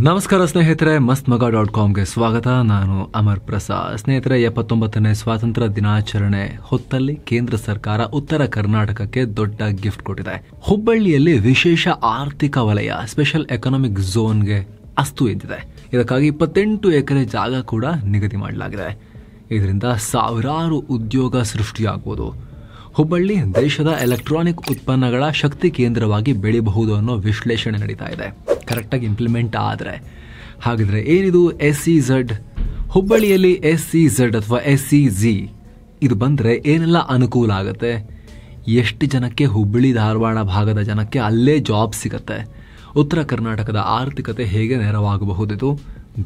ನಮಸ್ಕಾರ ಸ್ನೇಹಿತರೆ, mastmaga.comಗೆ ಸ್ವಾಗತ. ನಾನು ಅಮರ್ ಪ್ರಸಾದ್. ಸ್ನೇಹಿತರೆ, 79ನೇ ಸ್ವಾತಂತ್ರ್ಯ ದಿನಾಚರಣೆ ಹೊತ್ತಲ್ಲಿ ಕೇಂದ್ರ ಸರ್ಕಾರ ಉತ್ತರ ಕರ್ನಾಟಕಕ್ಕೆ ದೊಡ್ಡ ಗಿಫ್ಟ್ ಕೊಟ್ಟಿದೆ. ಹುಬ್ಬಳ್ಳಿಯಲ್ಲಿ ವಿಶೇಷ ಆರ್ಥಿಕ ವಲಯ ಸ್ಪೆಷಲ್ ಎಕನಾಮಿಕ್ ಝೋನ್ಗೆ ಅಸ್ತು ಎಂದಿದೆ. ಇದಕ್ಕಾಗಿ 28 ಎಕರೆ ಜಾಗ ಕೂಡ ನಿಗದಿ ಮಾಡಲಾಗಿದೆ. ಇದರಿಂದ ಸಾವಿರಾರು ಉದ್ಯೋಗ ಸೃಷ್ಟಿಯಾಗುವುದು. ಹುಬ್ಬಳ್ಳಿ ದೇಶದ ಎಲೆಕ್ಟ್ರಾನಿಕ್ ಉತ್ಪನ್ನಗಳ ಶಕ್ತಿ ಕೇಂದ್ರವಾಗಿ ಬೆಳೆಯಬಹುದು ಅನ್ನೋ ವಿಶ್ಲೇಷಣೆ ನಡೀತಾ ಇದೆ, ಕರೆಕ್ಟಾಗಿ ಇಂಪ್ಲಿಮೆಂಟ್ ಆದರೆ. ಹಾಗಿದ್ರೆ ಏನಿದು SEZ? ಹುಬ್ಬಳ್ಳಿಯಲ್ಲಿ SEZ ಅಥವಾ SEZ ಇದು ಬಂದರೆ ಏನೆಲ್ಲ ಅನುಕೂಲ ಆಗುತ್ತೆ? ಎಷ್ಟು ಜನಕ್ಕೆ, ಹುಬ್ಬಳ್ಳಿ ಧಾರವಾಡ ಭಾಗದ ಜನಕ್ಕೆ ಅಲ್ಲೇ ಜಾಬ್ ಸಿಗತ್ತೆ? ಉತ್ತರ ಕರ್ನಾಟಕದ ಆರ್ಥಿಕತೆ ಹೇಗೆ ನೆರವಾಗಬಹುದಿದು?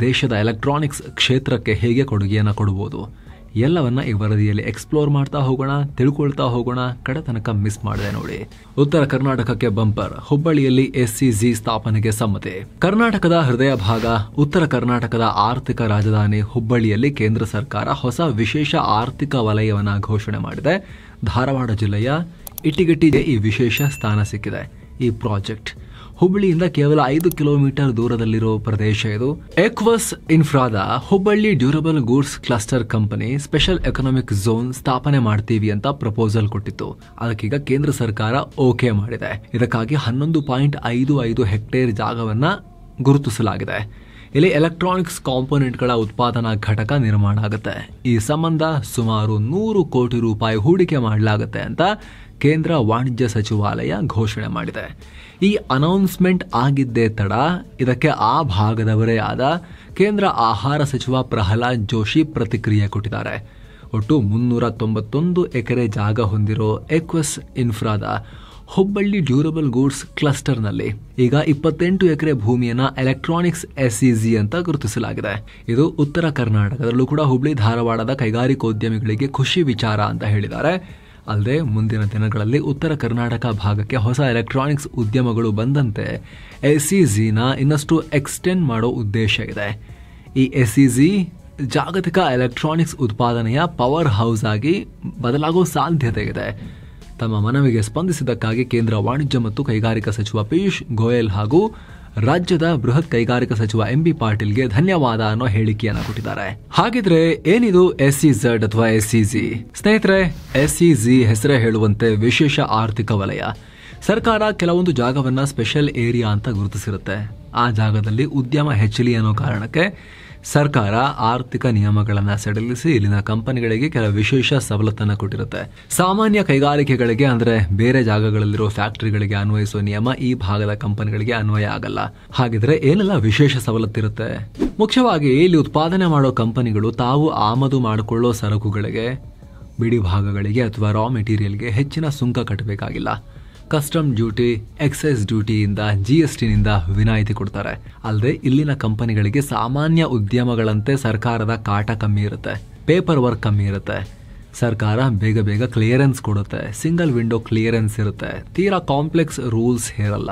ದೇಶದ ಎಲೆಕ್ಟ್ರಾನಿಕ್ಸ್ ಕ್ಷೇತ್ರಕ್ಕೆ ಹೇಗೆ ಕೊಡುಗೆಯನ್ನು ಕೊಡಬಹುದು? ಎಲ್ಲವನ್ನ ಈ ವರದಿಯಲ್ಲಿ ಎಕ್ಸ್ಪ್ಲೋರ್ ಮಾಡ್ತಾ ಹೋಗೋಣ, ತಿಳ್ಕೊಳ್ತಾ ಹೋಗೋಣ. ಕಡೆ ತನಕ ಮಿಸ್ ಮಾಡಿದೆ ನೋಡಿ. ಉತ್ತರ ಕರ್ನಾಟಕಕ್ಕೆ ಬಂಪರ್, ಹುಬ್ಬಳ್ಳಿಯಲ್ಲಿ SEZ ಸ್ಥಾಪನೆಗೆ ಸಮ್ಮತಿ. ಕರ್ನಾಟಕದ ಹೃದಯ ಭಾಗ, ಉತ್ತರ ಕರ್ನಾಟಕದ ಆರ್ಥಿಕ ರಾಜಧಾನಿ ಹುಬ್ಬಳ್ಳಿಯಲ್ಲಿ ಕೇಂದ್ರ ಸರ್ಕಾರ ಹೊಸ ವಿಶೇಷ ಆರ್ಥಿಕ ವಲಯವನ್ನ ಘೋಷಣೆ ಮಾಡಿದೆ. ಧಾರವಾಡ ಜಿಲ್ಲೆಯ ಇಟಿಗಟ್ಟಿಗೆ ಈ ವಿಶೇಷ ಸ್ಥಾನ ಸಿಕ್ಕಿದೆ. ಈ ಪ್ರಾಜೆಕ್ಟ್ ಹುಬ್ಬಳ್ಳಿಯಿಂದ ಕೇವಲ 5 ಕಿಲೋಮೀಟರ್ ದೂರದಲ್ಲಿರೋ ಪ್ರದೇಶ ಇದು. ಎಕ್ವಸ್ ಇನ್ಫ್ರಾದ Hubballi durable goods cluster company special economic zone ಸ್ಥಾಪನೆ ಮಾಡ್ತೀವಿ ಅಂತ ಪ್ರಪೋಸಲ್ ಕೊಟ್ಟಿತ್ತು. ಅದಕ್ಕೀಗ ಕೇಂದ್ರ ಸರ್ಕಾರ ಓಕೆ ಮಾಡಿದೆ. ಇದಕ್ಕಾಗಿ 11.55 ಹೆಕ್ಟೇರ್ ಜಾಗವನ್ನ ಗುರುತಿಸಲಾಗಿದೆ. ಇಲ್ಲಿ ಎಲೆಕ್ಟ್ರಾನಿಕ್ಸ್ ಕಾಂಪೋನೆಂಟ್ಗಳ ಉತ್ಪಾದನಾ ಘಟಕ ನಿರ್ಮಾಣ ಆಗುತ್ತೆ. ಈ ಸಂಬಂಧ ಸುಮಾರು 100 ಕೋಟಿ ರೂಪಾಯಿ ಹೂಡಿಕೆ ಮಾಡಲಾಗುತ್ತೆ ಅಂತ ಕೇಂದ್ರ ವಾಣಿಜ್ಯ ಸಚಿವಾಲಯ ಘೋಷಣೆ ಮಾಡಿದೆ. ಈ ಅನೌನ್ಸ್ಮೆಂಟ್ ಆಗಿದ್ದೇ ತಡ ಇದಕ್ಕೆ ಆ ಭಾಗದವರೇ ಆದ ಕೇಂದ್ರ ಆಹಾರ ಸಚಿವ ಪ್ರಹ್ಲಾದ್ ಜೋಶಿ ಪ್ರತಿಕ್ರಿಯೆ ಕೊಟ್ಟಿದ್ದಾರೆ. ಒಟ್ಟು 391 ಎಕರೆ ಜಾಗ ಹೊಂದಿರೋ ಎಕ್ವಸ್ ಇನ್ಫ್ರಾದ ಹುಬ್ಬಳ್ಳಿ ಡ್ಯೂರಬಲ್ ಗೂಡ್ಸ್ ಕ್ಲಸ್ಟರ್ನಲ್ಲಿ ಈಗ 28 ಎಕರೆ ಭೂಮಿಯನ್ನ ಎಲೆಕ್ಟ್ರಾನಿಕ್ಸ್ SEZ ಅಂತ ಗುರುತಿಸಲಾಗಿದೆ. ಇದು ಉತ್ತರ ಕರ್ನಾಟಕದಲ್ಲೂ ಕೂಡ ಹುಬ್ಬಳ್ಳಿ ಧಾರವಾಡದ ಕೈಗಾರಿಕೋದ್ಯಮಿಗಳಿಗೆ ಖುಷಿ ವಿಚಾರ ಅಂತ ಹೇಳಿದ್ದಾರೆ. ಅಲ್ಲದೆ ಮುಂದಿನ ದಿನಗಳಲ್ಲಿ ಉತ್ತರ ಕರ್ನಾಟಕ ಭಾಗಕ್ಕೆ ಹೊಸ ಎಲೆಕ್ಟ್ರಾನಿಕ್ಸ್ ಉದ್ಯಮಗಳು ಬಂದಂತೆ SEZನ ಇನ್ನಷ್ಟು ಎಕ್ಸ್ಟೆಂಡ್ ಮಾಡೋ ಉದ್ದೇಶ ಇದೆ. ಈ SEZ ಜಾಗತಿಕ ಎಲೆಕ್ಟ್ರಾನಿಕ್ಸ್ ಉತ್ಪಾದನೆಯ ಪವರ್ ಹೌಸ್ ಆಗಿ ಬದಲಾಗೋ ಸಾಧ್ಯತೆ ಇದೆ. ತಮ್ಮ ಮನವಿಗೆ ಸ್ಪಂದಿಸಿದ್ದಕ್ಕಾಗಿ ಕೇಂದ್ರ ವಾಣಿಜ್ಯ ಮತ್ತು ಕೈಗಾರಿಕಾ ಸಚಿವ ಪಿಯೂಷ್ ಗೋಯಲ್ ಹಾಗೂ ರಾಜ್ಯದ ಬೃಹತ್ ಕೈಗಾರಿಕಾ ಸಚಿವ MB ಪಾಟೀಲ್ಗೆ ಧನ್ಯವಾದ ಅನ್ನೋ ಹೇಳಿಕೆಯನ್ನ ಕೊಟ್ಟಿದ್ದಾರೆ. ಹಾಗಿದ್ರೆ ಏನಿದು SEZ ಅಥವಾ SEZ? ಸ್ನೇಹಿತರೆ, SEZ ಹೆಸರೇ ಹೇಳುವಂತೆ ವಿಶೇಷ ಆರ್ಥಿಕ ವಲಯ. ಸರ್ಕಾರ ಕೆಲವೊಂದು ಜಾಗವನ್ನ ಸ್ಪೆಷಲ್ ಏರಿಯಾ ಅಂತ ಗುರುತಿಸಿರುತ್ತೆ. ಆ ಜಾಗದಲ್ಲಿ ಉದ್ಯಮ ಹೆಚ್ಚಲಿ ಅನ್ನೋ ಕಾರಣಕ್ಕೆ ಸರ್ಕಾರ ಆರ್ಥಿಕ ನಿಯಮಗಳನ್ನ ಸಡಿಲಿಸಿ ಇಲ್ಲಿನ ಕಂಪನಿಗಳಿಗೆ ಕೆಲ ವಿಶೇಷ ಸವಲತ್ತನ್ನ ಕೊಟ್ಟಿರುತ್ತೆ. ಸಾಮಾನ್ಯ ಕೈಗಾರಿಕೆಗಳಿಗೆ ಅಂದ್ರೆ ಬೇರೆ ಜಾಗಗಳಲ್ಲಿರೋ ಫ್ಯಾಕ್ಟರಿಗಳಿಗೆ ಅನ್ವಯಿಸುವ ನಿಯಮ ಈ ಭಾಗದ ಕಂಪನಿಗಳಿಗೆ ಅನ್ವಯ ಆಗಲ್ಲ. ಹಾಗಿದ್ರೆ ಏನೆಲ್ಲ ವಿಶೇಷ ಸವಲತ್ತಿರುತ್ತೆ? ಮುಖ್ಯವಾಗಿ ಇಲ್ಲಿ ಉತ್ಪಾದನೆ ಮಾಡೋ ಕಂಪನಿಗಳು ತಾವು ಆಮದು ಮಾಡಿಕೊಳ್ಳೋ ಸರಕುಗಳಿಗೆ, ಬಿಡಿ ಭಾಗಗಳಿಗೆ ಅಥವಾ ರಾ ಮೆಟೀರಿಯಲ್ಗೆ ಹೆಚ್ಚಿನ ಸುಂಕ ಕಟ್ಟಬೇಕಾಗಿಲ್ಲ. ಕಸ್ಟಮ್ ಡ್ಯೂಟಿ, ಎಕ್ಸೈಸ್ ಡ್ಯೂಟಿಯಿಂದ, GSTನಿಂದ ವಿನಾಯಿತಿ ಕೊಡ್ತಾರೆ. ಅಲ್ಲದೆ ಇಲ್ಲಿನ ಕಂಪನಿಗಳಿಗೆ ಸಾಮಾನ್ಯ ಉದ್ಯಮಗಳಂತೆ ಸರ್ಕಾರದ ಕಾಟ ಕಮ್ಮಿ ಇರುತ್ತೆ, ಪೇಪರ್ ವರ್ಕ್ ಕಮ್ಮಿ ಇರುತ್ತೆ. ಸರ್ಕಾರ ಬೇಗ ಬೇಗ ಕ್ಲಿಯರೆನ್ಸ್ ಕೊಡುತ್ತೆ, ಸಿಂಗಲ್ ವಿಂಡೋ ಕ್ಲಿಯರೆನ್ಸ್ ಇರುತ್ತೆ. ತೀರಾ ಕಾಂಪ್ಲೆಕ್ಸ್ ರೂಲ್ಸ್ ಹೇರಲ್ಲ,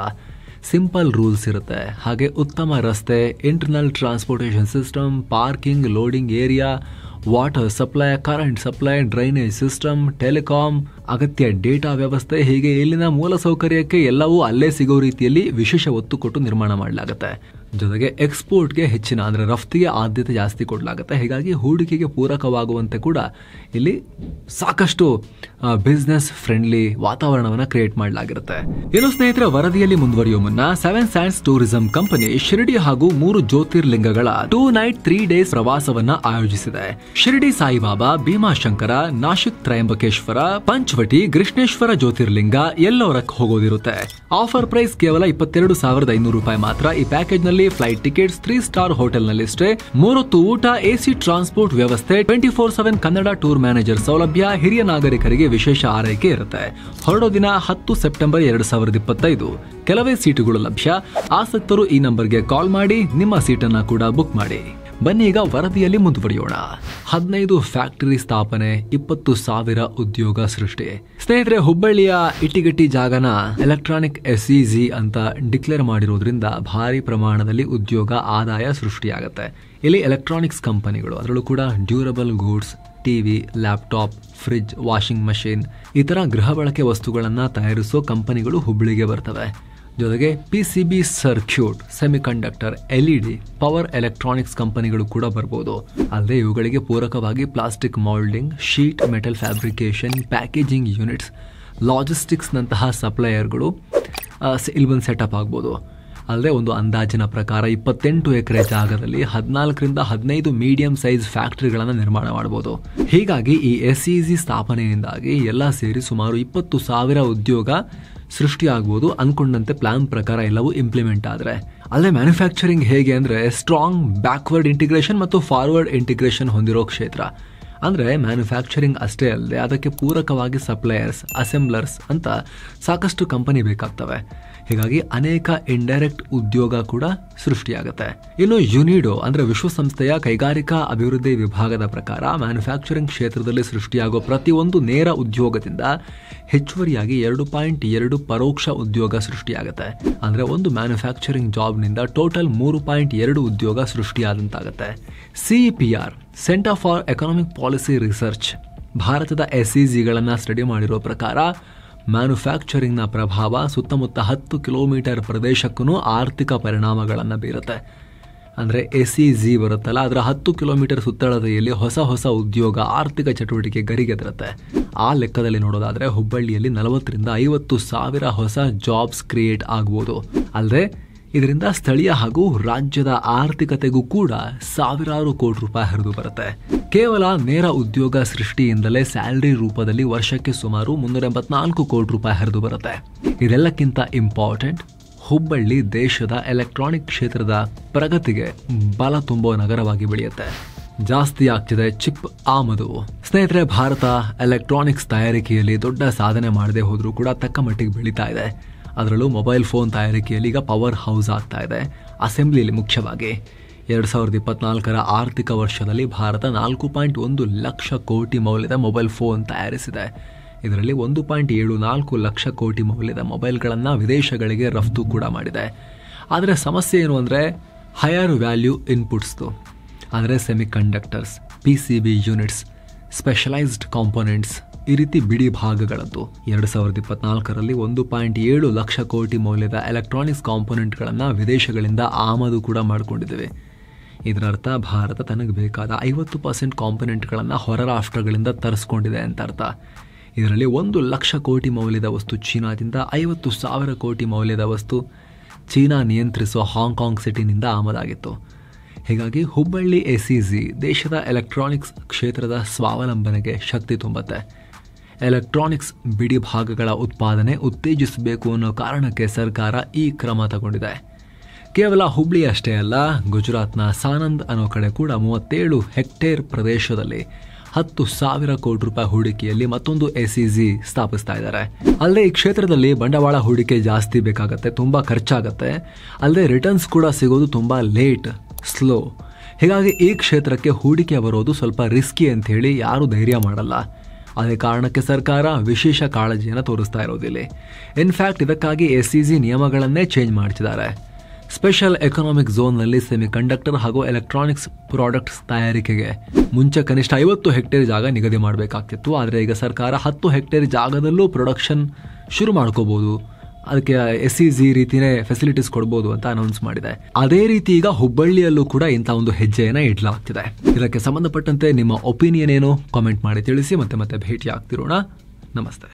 ಸಿಂಪಲ್ ರೂಲ್ಸ್ ಇರುತ್ತೆ. ಹಾಗೆ ಉತ್ತಮ ರಸ್ತೆ, internal transportation system, parking, loading area, water supply, current supply, drainage system, telecom, ಅಗತ್ಯ ಡೇಟಾ ವ್ಯವಸ್ಥೆ, ಹೀಗೆ ಇಲ್ಲಿನ ಮೂಲಸೌಕರ್ಯಕ್ಕೆ ಎಲ್ಲವೂ ಅಲ್ಲೇ ಸಿಗೋ ರೀತಿಯಲ್ಲಿ ವಿಶೇಷ ಒತ್ತು ಕೊಟ್ಟು ನಿರ್ಮಾಣ ಮಾಡಲಾಗುತ್ತೆ. ಜೊತೆಗೆ ಎಕ್ಸ್ಪೋರ್ಟ್ಗೆ ಹೆಚ್ಚಿನ ಅಂದ್ರೆ ರಫ್ತಿಗೆ ಆದ್ಯತೆ ಜಾಸ್ತಿ ಕೊಡಲಾಗುತ್ತೆ. ಹೀಗಾಗಿ ಹೂಡಿಕೆಗೆ ಪೂರಕವಾಗುವಂತೆ ಕೂಡ ಇಲ್ಲಿ ಸಾಕಷ್ಟು ಬಿಸ್ನೆಸ್ ಫ್ರೆಂಡ್ಲಿ ವಾತಾವರಣವನ್ನ ಕ್ರಿಯೇಟ್ ಮಾಡಲಾಗಿರುತ್ತೆ. ಇನ್ನು ಸ್ನೇಹಿತರ, ವರದಿಯಲ್ಲಿ ಮುಂದುವರಿಯುವ ಮುನ್ನ 7 ಸ್ಯಾಂಡ್ಸ್ ಟೂರಿಸಂ ಕಂಪನಿ ಶಿರಡಿ ಹಾಗೂ 3 ಜ್ಯೋತಿರ್ಲಿಂಗಗಳ 2 ನೈಟ್ 3 ಡೇಸ್ ಪ್ರವಾಸವನ್ನ ಆಯೋಜಿಸಿದೆ. ಶಿರಡಿ ಸಾಯಿಬಾಬಾ, ಭೀಮಾಶಂಕರ, ನಾಶಿಕ್ ತ್ರಯಂಬಕೇಶ್ವರ, ಪಂಚವಟಿ, ಕೃಷ್ಣೇಶ್ವರ ಜ್ಯೋತಿರ್ಲಿಂಗ ಎಲ್ಲವರಕ್ಕೆ ಹೋಗೋದಿರುತ್ತೆ. ಆಫರ್ ಪ್ರೈಸ್ ಕೇವಲ 22,500 ರೂಪಾಯಿ ಮಾತ್ರ. ಈ ಪ್ಯಾಕೇಜ್ ನಲ್ಲಿ ಫ್ಲೈಟ್ ಟಿಕೆಟ್ಸ್, 3 ಸ್ಟಾರ್ ಹೋಟೆಲ್ ನಲ್ಲಿ ಸ್ಟೇ, 3 ಹೊತ್ತು ಊಟ, AC ಟ್ರಾನ್ಸ್ಪೋರ್ಟ್ ವ್ಯವಸ್ಥೆ, 24/7 ಕನ್ನಡ ಟೂರ್ ಮ್ಯಾನೇಜರ್ ಸೌಲಭ್ಯ, ಹಿರಿಯ ನಾಗರಿಕರಿಗೆ ವಿಶೇಷ ಆರೈಕೆ ಇರುತ್ತೆ. ಹೊರಡೋ ದಿನ 10 ಸೆಪ್ಟೆಂಬರ್ 2025. ಕೆಲವೇ ಸೀಟುಗಳು ಲಭ್ಯ. ಆಸಕ್ತರು ಈ ನಂಬರ್ಗೆ ಕಾಲ್ ಮಾಡಿ ನಿಮ್ಮ ಸೀಟನ್ನ ಕೂಡ ಬುಕ್ ಮಾಡಿ. ಬನ್ನಿ ಈಗ ವರದಿಯಲ್ಲಿ ಮುಂದುವರಿಯೋಣ. 15 ಫ್ಯಾಕ್ಟರಿ ಸ್ಥಾಪನೆ, 20,000 ಉದ್ಯೋಗ ಸೃಷ್ಟಿ. ಸ್ನೇಹಿತರೆ, ಹುಬ್ಬಳ್ಳಿಯ ಇಟಿಗಟ್ಟಿ ಜಾಗನ ಎಲೆಕ್ಟ್ರಾನಿಕ್ SEZ ಅಂತ ಡಿಕ್ಲೇರ್ ಮಾಡಿರೋದ್ರಿಂದ ಭಾರಿ ಪ್ರಮಾಣದಲ್ಲಿ ಉದ್ಯೋಗ ಆದಾಯ ಸೃಷ್ಟಿಯಾಗುತ್ತೆ. ಇಲ್ಲಿ ಎಲೆಕ್ಟ್ರಾನಿಕ್ಸ್ ಕಂಪನಿಗಳು, ಅದರಲ್ಲೂ ಕೂಡ durable goods, TV, laptop, fridge, washing machine, ಇತರ ಗೃಹ ಬಳಕೆ ವಸ್ತುಗಳನ್ನ ತಯಾರಿಸೋ ಕಂಪನಿಗಳು ಹುಬ್ಬಳ್ಳಿಗೆ ಬರ್ತವೆ. ಜೊತೆಗೆ PCB circuit, semiconductor, LED, power electronics ಕಂಪನಿಗಳು ಕೂಡ ಬರ್ಬೋದು. ಅಲ್ಲದೆ ಇವುಗಳಿಗೆ ಪೂರಕವಾಗಿ plastic moulding, sheet metal fabrication, packaging units, logistics ನಂತಹ ಸಪ್ಲೈಯರ್ಗಳು ಇಲ್ಲಿ ಬಂದು ಸೆಟಪ್ ಆಗ್ಬೋದು. ಅಲ್ಲದೆ ಒಂದು ಅಂದಾಜಿನ ಪ್ರಕಾರ 28 ಎಕರೆ ಜಾಗದಲ್ಲಿ 14ರಿಂದ 15 ಮೀಡಿಯಂ ಸೈಜ್ ಫ್ಯಾಕ್ಟರಿಗಳನ್ನು ನಿರ್ಮಾಣ ಮಾಡಬಹುದು. ಹೀಗಾಗಿ ಈ SEZ ಸ್ಥಾಪನೆಯಿಂದಾಗಿ ಎಲ್ಲ ಸೇರಿ ಸುಮಾರು 20,000 ಉದ್ಯೋಗ ಸೃಷ್ಟಿಯಾಗಬಹುದು ಅನ್ಕೊಂಡಂತೆ ಪ್ಲಾನ್ ಪ್ರಕಾರ ಎಲ್ಲವೂ ಇಂಪ್ಲಿಮೆಂಟ್ ಆದ್ರೆ. ಅಲ್ಲದೆ ಮ್ಯಾನುಫ್ಯಾಕ್ಚರಿಂಗ್ ಹೇಗೆ ಅಂದ್ರೆ ಸ್ಟ್ರಾಂಗ್ ಬ್ಯಾಕ್ವರ್ಡ್ ಇಂಟಿಗ್ರೇಷನ್ ಮತ್ತು ಫಾರ್ವರ್ಡ್ ಇಂಟಿಗ್ರೇಷನ್ ಹೊಂದಿರೋ ಕ್ಷೇತ್ರ. ಅಂದ್ರೆ ಮ್ಯಾನುಫ್ಯಾಕ್ಚರಿಂಗ್ ಅಷ್ಟೇ ಅಲ್ಲದೆ ಅದಕ್ಕೆ ಪೂರಕವಾಗಿ ಸಪ್ಲೈಯರ್ಸ್, ಅಸೆಂಬ್ಲರ್ಸ್ ಅಂತ ಸಾಕಷ್ಟು ಕಂಪನಿ ಬೇಕಾಗ್ತವೆ. ಹೀಗಾಗಿ ಅನೇಕ ಇಂಡೈರೆಕ್ಟ್ ಉದ್ಯೋಗ ಕೂಡ ಸೃಷ್ಟಿಯಾಗುತ್ತೆ. ಇನ್ನು ಯುನಿಡೋ ಅಂದ್ರೆ ವಿಶ್ವಸಂಸ್ಥೆಯ ಕೈಗಾರಿಕಾ ಅಭಿವೃದ್ಧಿ ವಿಭಾಗದ ಪ್ರಕಾರ ಮ್ಯಾನುಫ್ಯಾಕ್ಚರಿಂಗ್ ಕ್ಷೇತ್ರದಲ್ಲಿ ಸೃಷ್ಟಿಯಾಗುವ ಪ್ರತಿಯೊಂದು ನೇರ ಉದ್ಯೋಗದಿಂದ ಹೆಚ್ಚುವರಿಯಾಗಿ 2.2 ಪರೋಕ್ಷ ಉದ್ಯೋಗ ಸೃಷ್ಟಿಯಾಗುತ್ತೆ. ಅಂದ್ರೆ ಒಂದು ಮ್ಯಾನುಫ್ಯಾಕ್ಚರಿಂಗ್ ಜಾಬ್ನಿಂದ ಟೋಟಲ್ 3.2 ಉದ್ಯೋಗ ಸೃಷ್ಟಿಯಾದಂತಾಗುತ್ತೆ. CEPR, centre for economic policy research, ಭಾರತದ SEZಗಳನ್ನು ಸ್ಟಡಿ ಮಾಡಿರೋ ಪ್ರಕಾರ ಮ್ಯಾನುಫ್ಯಾಕ್ಚರಿಂಗ್ನ ಪ್ರಭಾವ ಸುತ್ತಮುತ್ತ 10 ಕಿಲೋಮೀಟರ್ ಪ್ರದೇಶಕ್ಕೂ ಆರ್ಥಿಕ ಪರಿಣಾಮಗಳನ್ನು ಬೀರುತ್ತೆ. ಅಂದರೆ SEZ ಬರುತ್ತಲ್ಲ, ಅದರ 10 ಕಿಲೋಮೀಟರ್ ಸುತ್ತಳತೆಯಲ್ಲಿ ಹೊಸ ಉದ್ಯೋಗ, ಆರ್ಥಿಕ ಚಟುವಟಿಕೆ ಗರಿಗೆದರುತ್ತೆ. ಆ ಲೆಕ್ಕದಲ್ಲಿ ನೋಡೋದಾದ್ರೆ ಹುಬ್ಬಳ್ಳಿಯಲ್ಲಿ 40ರಿಂದ 50 ಸಾವಿರ ಹೊಸ ಜಾಬ್ಸ್ ಕ್ರಿಯೇಟ್ ಆಗ್ಬೋದು. ಅಲ್ಲದೆ ಇದರಿಂದ ಸ್ಥಳೀಯ ಹಾಗೂ ರಾಜ್ಯದ ಆರ್ಥಿಕತೆಗೂ ಕೂಡ ಸಾವಿರಾರು ಕೋಟಿ ರೂಪಾಯಿ ಹರಿದು ಬರುತ್ತೆ. ಕೇವಲ ನೇರ ಉದ್ಯೋಗ ಸೃಷ್ಟಿಯಿಂದಲೇ ಸ್ಯಾಲರಿ ರೂಪದಲ್ಲಿ ವರ್ಷಕ್ಕೆ ಸುಮಾರು 384 ಕೋಟಿ ರೂಪಾಯಿ ಹರಿದು ಬರುತ್ತೆ. ಇದೆಲ್ಲಕ್ಕಿಂತ ಇಂಪಾರ್ಟೆಂಟ್, ಹುಬ್ಬಳ್ಳಿ ದೇಶದ ಎಲೆಕ್ಟ್ರಾನಿಕ್ ಕ್ಷೇತ್ರದ ಪ್ರಗತಿಗೆ ಬಲ ತುಂಬುವ ನಗರವಾಗಿ ಬೆಳೆಯುತ್ತೆ. ಜಾಸ್ತಿ ಆಗ್ತಿದೆ ಚಿಪ್ ಆಮದು. ಸ್ನೇಹಿತರೆ, ಭಾರತ ಎಲೆಕ್ಟ್ರಾನಿಕ್ಸ್ ತಯಾರಿಕೆಯಲ್ಲಿ ದೊಡ್ಡ ಸಾಧನೆ ಮಾಡದೆ ಹೋದ್ರೂ ಕೂಡ ತಕ್ಕ ಮಟ್ಟಿಗೆ ಬೆಳೀತಾ ಇದೆ. ಅದರಲ್ಲೂ ಮೊಬೈಲ್ ಫೋನ್ ತಯಾರಿಕೆಯಲ್ಲಿ ಈಗ ಪವರ್ ಹೌಸ್ ಆಗ್ತಾ ಇದೆ. ಅಸೆಂಬ್ಲಿಯಲ್ಲಿ ಮುಖ್ಯವಾಗಿ 2024ರ ಆರ್ಥಿಕ ವರ್ಷದಲ್ಲಿ ಭಾರತ 4.1 ಲಕ್ಷ ಕೋಟಿ ಮೌಲ್ಯದ ಮೊಬೈಲ್ ಫೋನ್ ತಯಾರಿಸಿದೆ. ಇದರಲ್ಲಿ 1.74 ಲಕ್ಷ ಕೋಟಿ ಮೌಲ್ಯದ ಮೊಬೈಲ್ಗಳನ್ನು ವಿದೇಶಗಳಿಗೆ ರಫ್ತು ಕೂಡ ಮಾಡಿದೆ. ಆದರೆ ಸಮಸ್ಯೆ ಏನು ಅಂದರೆ ಹೈಯರ್ ವ್ಯಾಲ್ಯೂ ಇನ್ಪುಟ್ಸ್ದು, ಅಂದರೆ semiconductors, PCB units, specialised components, ಈ ರೀತಿ ಬಿಡಿ ಭಾಗಗಳದ್ದು. 2024ರಲ್ಲಿ 1.7 ಲಕ್ಷ ಕೋಟಿ ಮೌಲ್ಯದ ಎಲೆಕ್ಟ್ರಾನಿಕ್ಸ್ ಕಾಂಪೋನೆಂಟ್ಗಳನ್ನು ವಿದೇಶಗಳಿಂದ ಆಮದು ಕೂಡ ಮಾಡಿಕೊಂಡಿದ್ದೇವೆ. ಇದರರ್ಥ ಭಾರತ ತನಗೆ ಬೇಕಾದ 50% ಕಾಂಪೊನೆಂಟ್ಗಳನ್ನು ಹೊರ ರಾಷ್ಟ್ರಗಳಿಂದ ತರಿಸ್ಕೊಂಡಿದೆ ಅಂತ ಅರ್ಥ. ಇದರಲ್ಲಿ 1 ಲಕ್ಷ ಕೋಟಿ ಮೌಲ್ಯದ ವಸ್ತು ಚೀನಾದಿಂದ, 50,000 ಕೋಟಿ ಮೌಲ್ಯದ ವಸ್ತು ಚೀನಾ ನಿಯಂತ್ರಿಸುವ ಹಾಂಗ್ಕಾಂಗ್ ಸಿಟಿನಿಂದ ಆಮದಾಗಿತ್ತು. ಹೀಗಾಗಿ ಹುಬ್ಬಳ್ಳಿ SEZ ದೇಶದ ಎಲೆಕ್ಟ್ರಾನಿಕ್ಸ್ ಕ್ಷೇತ್ರದ ಸ್ವಾವಲಂಬನೆಗೆ ಶಕ್ತಿ ತುಂಬುತ್ತೆ. ಎಲೆಕ್ಟ್ರಾನಿಕ್ಸ್ ಬಿಡಿ ಭಾಗಗಳ ಉತ್ಪಾದನೆ ಉತ್ತೇಜಿಸಬೇಕು ಅನ್ನೋ ಕಾರಣಕ್ಕೆ ಸರ್ಕಾರ ಈ ಕ್ರಮ ತಗೊಂಡಿದೆ. ಕೇವಲ ಹುಬ್ಳಿ ಅಷ್ಟೇ ಅಲ್ಲ, ಗುಜರಾತ್ನ ಸಾನಂದ್ ಅನ್ನೋ ಕಡೆ ಕೂಡ 37 ಹೆಕ್ಟೇರ್ ಪ್ರದೇಶದಲ್ಲಿ 10,000 ಕೋಟಿ ರೂಪಾಯಿ ಹೂಡಿಕೆಯಲ್ಲಿ ಮತ್ತೊಂದು SEZ ಸ್ಥಾಪಿಸ್ತಾ ಇದ್ದಾರೆ. ಅಲ್ಲದೆ ಈ ಕ್ಷೇತ್ರದಲ್ಲಿ ಬಂಡವಾಳ ಹೂಡಿಕೆ ಜಾಸ್ತಿ ಬೇಕಾಗತ್ತೆ, ತುಂಬಾ ಖರ್ಚಾಗತ್ತೆ. ಅಲ್ಲದೆ ರಿಟರ್ನ್ಸ್ ಕೂಡ ಸಿಗೋದು ತುಂಬಾ ಲೇಟ್, ಸ್ಲೋ. ಹೀಗಾಗಿ ಈ ಕ್ಷೇತ್ರಕ್ಕೆ ಹೂಡಿಕೆ ಬರೋದು ಸ್ವಲ್ಪ ರಿಸ್ಕಿ ಅಂತ ಹೇಳಿ ಯಾರು ಧೈರ್ಯ ಮಾಡಲ್ಲ. ಅದೇ ಕಾರಣಕ್ಕೆ ಸರ್ಕಾರ ವಿಶೇಷ ಕಾಳಜಿಯನ್ನು ತೋರಿಸ್ತಾ ಇರೋದಿಲ್ಲ. ಇನ್ಫ್ಯಾಕ್ಟ್ ಇದಕ್ಕಾಗಿ SEZ ನಿಯಮಗಳನ್ನೇ ಚೇಂಜ್ ಮಾಡ್ತಿದ್ದಾರೆ. ಸ್ಪೆಷಲ್ ಎಕನಾಮಿಕ್ ಝೋನ್ನಲ್ಲಿ ಸೆಮಿಕಂಡಕ್ಟರ್ ಹಾಗೂ ಎಲೆಕ್ಟ್ರಾನಿಕ್ಸ್ ಪ್ರಾಡಕ್ಟ್ಸ್ ತಯಾರಿಕೆಗೆ ಮುಂಚೆ ಕನಿಷ್ಠ 50 ಹೆಕ್ಟೇರ್ ಜಾಗ ನಿಗದಿ ಮಾಡಬೇಕಾಗ್ತಿತ್ತು. ಆದರೆ ಈಗ ಸರ್ಕಾರ 10 ಹೆಕ್ಟೇರ್ ಜಾಗದಲ್ಲೂ ಪ್ರೊಡಕ್ಷನ್ ಶುರು ಮಾಡ್ಕೋಬಹುದು, ಅದಕ್ಕೆ SEZ ರೀತಿನೇ ಫೆಸಿಲಿಟೀಸ್ ಕೊಡ್ಬೋದು ಅಂತ ಅನೌನ್ಸ್ ಮಾಡಿದೆ. ಅದೇ ರೀತಿ ಈಗ ಹುಬ್ಬಳ್ಳಿಯಲ್ಲೂ ಕೂಡ ಇಂಥ ಒಂದು ಹೆಜ್ಜೆಯನ್ನು ಇಡಲಾಗ್ತಿದೆ. ಇದಕ್ಕೆ ಸಂಬಂಧಪಟ್ಟಂತೆ ನಿಮ್ಮ ಒಪಿನಿಯನ್ ಏನು ಕಾಮೆಂಟ್ ಮಾಡಿ ತಿಳಿಸಿ. ಮತ್ತೆ ಭೇಟಿ ಆಗ್ತಿರೋಣ. ನಮಸ್ತೆ.